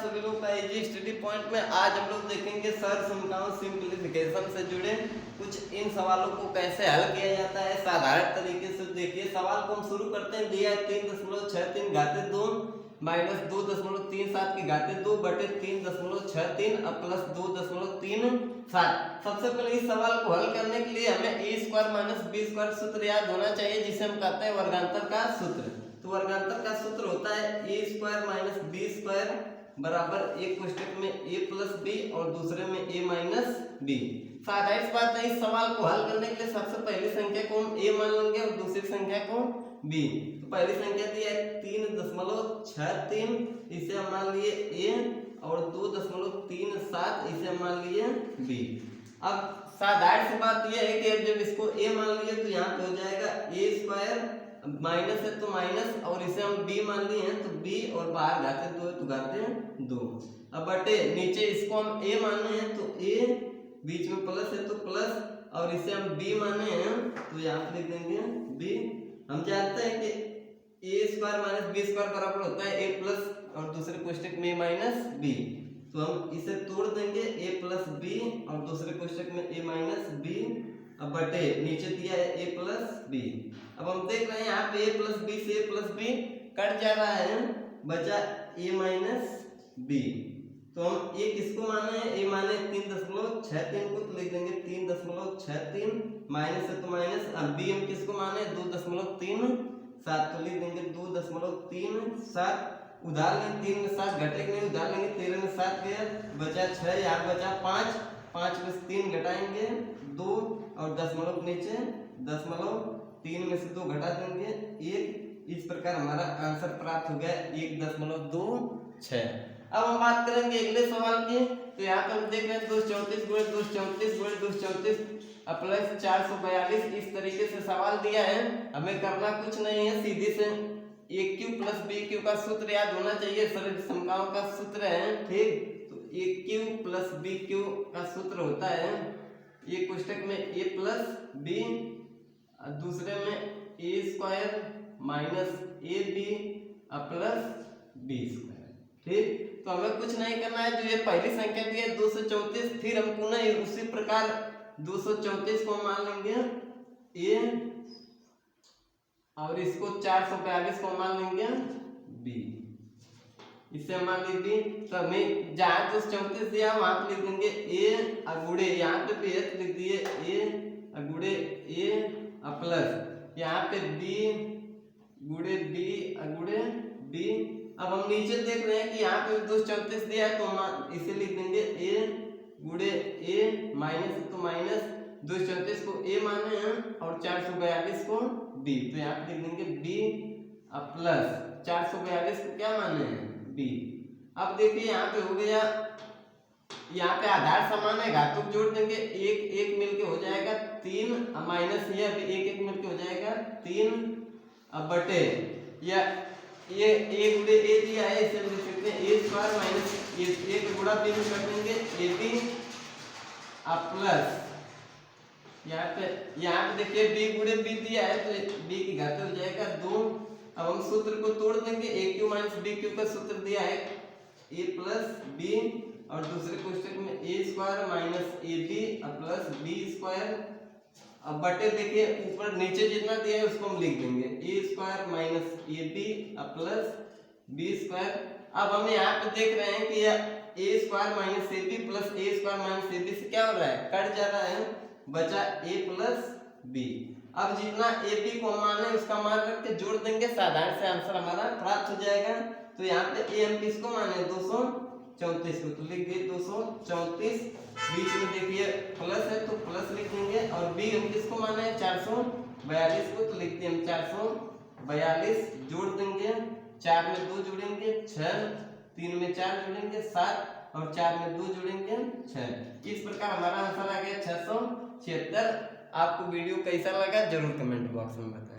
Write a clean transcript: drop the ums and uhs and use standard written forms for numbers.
सभी लोग का इजी स्टडी पॉइंट में आज हम लोग देखेंगे सर संख्याओं सिंप्लीफिकेशन से जुड़े कुछ इन सवालों को कैसे हल किया जाता है साधारण तरीके से। देखिए सवाल को हम शुरू करते हैं। दिया है 3.63 घाते 2 माइनस 2.37 की घाते 2 बटे 3.63 अब प्लस 2.37। सबसे पहले इस सवाल को हल करने के लिए हमें ए स्क्वायर माइनस बी स्क्वायर सूत्र याद होना चाहिए, जिसे हम कहते हैं वर्गांतर का सूत्र। तो वर्गांतर का सूत्र होता है ए स्क्वायर माइनस बी स्क्वायर बराबर एक कोष्टक में ए प्लस बी और दूसरे में ए माइनस बी। साधारण सी बात है, इस सवाल को हल करने के लिए सबसे पहली संख्या को हम ए मान लेंगे और दूसरी संख्या को बी। तो पहली संख्या दी है 3.63, इसे हम मान लिए ए और 2.37 इसे हम मान लिए बी। अब साधारण सी बात यह है कि अब जब इसको ए मान लिए तो यहाँ पे हो जाएगा ए स्क्वायर माइनस है तो माइनस और इसे हम बी मान लिए हैं तो बी और बाहर घाते 2 है तो घाते 2। अब बटे नीचे इसको हम ए माने हैं तो ए, बीच में प्लस है तो प्लस और इसे हम बी माने हैं तो यहाँ पे लिख देंगे बी। हम जानते हैं कि A square minus B square बराबर होता है ए प्लस और दूसरे कोष्टक में माइनस बी। तो हम इसे तोड़ देंगे ए प्लस बी और दूसरे कोष्टक में ए माइनस बी। अब बटे नीचे दिया है ए प्लस बी। अब हम देख रहे हैं यहाँ पे ए प्लस बी से ए प्लस बी कट जा रहा है, बचा ए माइनस बी। तो हम ए किसको माने हैं, ए माने 3.63 को तो लिख देंगे 3.63 माइनस है तो माइनस। अब बी हम किसको माने 2.37 तो लिख देंगे 2.37। उधार लेंगे 3 में 7 घटेंगे नहीं, उधार लेंगे 13 में 7 गया बचा 6, यहाँ बचा 5, 5 में से 3 घटाएंगे 2 और दशमलव नीचे 0.3 में से 2 घटा देंगे 1। इस प्रकार हमारा आंसर प्राप्त हो गया 1.26। अब हम बात करेंगे अगले सवाल की। तो यहाँ पे हम देख रहे हैं 234 गुणे 234 गुणे 234 प्लस 442 इस तरीके से सवाल दिया है। हमें करना कुछ नहीं है, सीधे से ए क्यू प्लस बी क्यू का सूत्र याद होना चाहिए, सरल संख्याओं का सूत्र है, ठीक। तो ए क्यू प्लस बी क्यू का सूत्र होता है एक कोष्टक में ए प्लस बी दूसरे में A square minus A B plus B square, ठीक। तो हमें कुछ नहीं करना है, जो ये पहली संख्या दी है 234, फिर हम पुनः उसी प्रकार 234 को मान लेंगे ए और इसको 442 को मान लेंगे बी। इसे मान लीजिए तो हमें जहाँ 234 दिया वहां पे लिख देंगे ए गुणे, यहाँ पे भी है तो लिख दिए ए गुणे ए प्लस यहाँ पे बी गुणे बी गुणे बी। अब हम नीचे देख रहे हैं कि यहाँ पे 234 दिया है तो हम इसे लिख देंगे ए गुणे ए माइनस तो माइनस 234 को ए माने हैं और 442 को बी। तो यहाँ पे लिख देंगे बी प्लस 442 को क्या माने हैं बी। अब देखिए यहाँ पे हो गया, यहाँ पे आधार समान है, घातुक जोड़ देंगे 1 1 मिलके हो जाएगा 3 माइनस ये अभी 1 1 मिलके हो जाएगा 3 अब बटे या ये ए गुणे ए दिया है इसे लिख सकते हैं ए स्क्वायर माइनस ए का गुणा बी में कर देंगे ए बी प्लस यहाँ पे देखिए बी गुणे बी दिया है तो बी की घात हो जाएगा 2। अब हम सूत्र को तोड़ देंगे ए क्यू माइनस बी क्यू का सूत्र दिया है ए प्लस बी और दूसरे कोष्टक में A square minus A B plus B square. अब बटे देखिए ऊपर नीचे जितना दिया है उसको हम लिख देंगे A square minus A B plus B square. अब हम यहाँ पे देख रहे हैं कि A square minus A B plus A square minus A B से क्या हो रहा है, कट जा रहा है, बचा ए प्लस बी। अब जितना ए बी को माने उसका मान करके जोड़ देंगे, साधारण से आंसर हमारा प्राप्त हो जाएगा। तो यहाँ पे ए हम किसको माने 234 को तो लिख दिए 234, बीच में देखिए प्लस है तो प्लस लिख देंगे और बी हम किसको माने 442 को तो लिखते हैं हम 442 जोड़ देंगे, 4 में 2 जोड़ेंगे 6, 3 में 4 जोड़ेंगे 7 और 4 में 2 जोड़ेंगे 6। इस प्रकार हमारा आंसर आ गया 676। आपको वीडियो कैसा लगा जरूर कमेंट बॉक्स में बताएं।